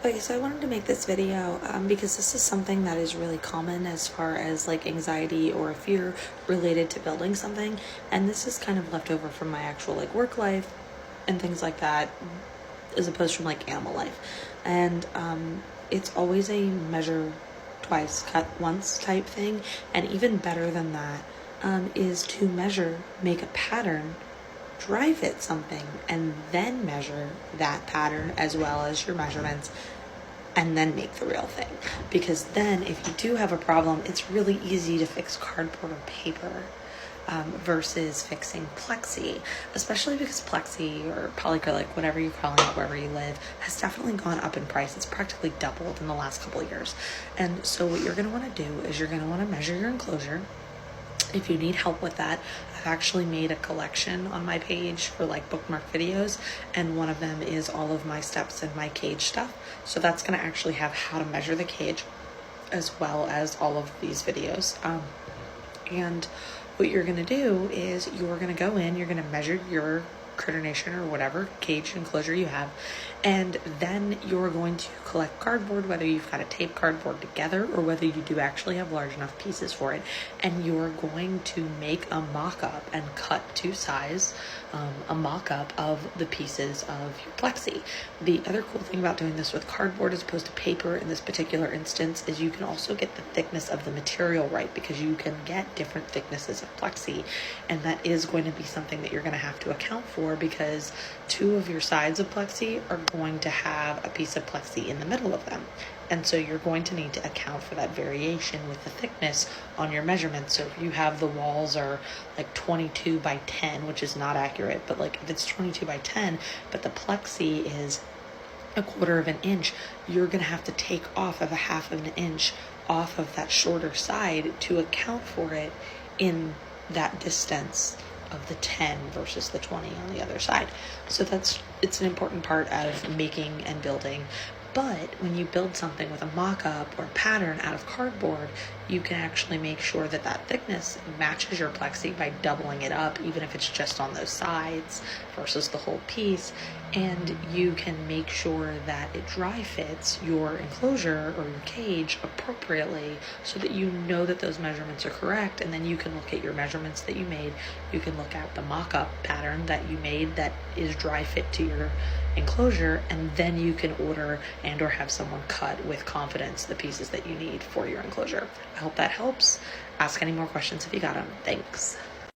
Okay, so I wanted to make this video because this is something that is really common as far as like anxiety or fear related to building something, and this is kind of left over from my actual like work life and things like that, as opposed from like animal life. And it's always a measure twice, cut once type thing, and even better than that is to measure, make a pattern, dry fit something, and then measure that pattern as well as your measurements, and then make the real thing. Because then if you do have a problem, it's really easy to fix cardboard or paper versus fixing plexi, especially because plexi or polyacrylic, whatever you call it, wherever you live, has definitely gone up in price. It's practically doubled in the last couple of years. And so what you're going to want to do is you're going to want to measure your enclosure. If you need help with that, I've actually made a collection on my page for like bookmark videos, and one of them is all of my steps and my cage stuff. So that's going to actually have how to measure the cage as well as all of these videos. And what you're going to do is you're going to go in, you're going to measure your critter nation or whatever cage enclosure you have, and then you're going to collect cardboard, whether you've got to tape cardboard together or whether you do actually have large enough pieces for it, and you're going to make a mock-up and cut to size a mock-up of the pieces of your plexi. The other cool thing about doing this with cardboard as opposed to paper in this particular instance is you can also get the thickness of the material right, because you can get different thicknesses of plexi, and that is going to be something that you're going to have to account for, because two of your sides of plexi are going to have a piece of plexi in the middle of them. And so you're going to need to account for that variation with the thickness on your measurements. So if you have the walls are like 22 by 10, which is not accurate, but like if it's 22 by 10, but the plexi is a quarter of an inch, you're going to have to take off of a half of an inch off of that shorter side to account for it in that distance of the 10 versus the 20 on the other side. So it's an important part of making and building. But when you build something with a mock-up or pattern out of cardboard, you can actually make sure that that thickness matches your plexi by doubling it up, even if it's just on those sides versus the whole piece. And you can make sure that it dry fits your enclosure or your cage appropriately, so that you know that those measurements are correct. And then you can look at your measurements that you made. You can look at the mock-up pattern that you made that is dry fit to your enclosure, and then you can order and or have someone cut with confidence the pieces that you need for your enclosure. I hope that helps. Ask any more questions if you got them. Thanks.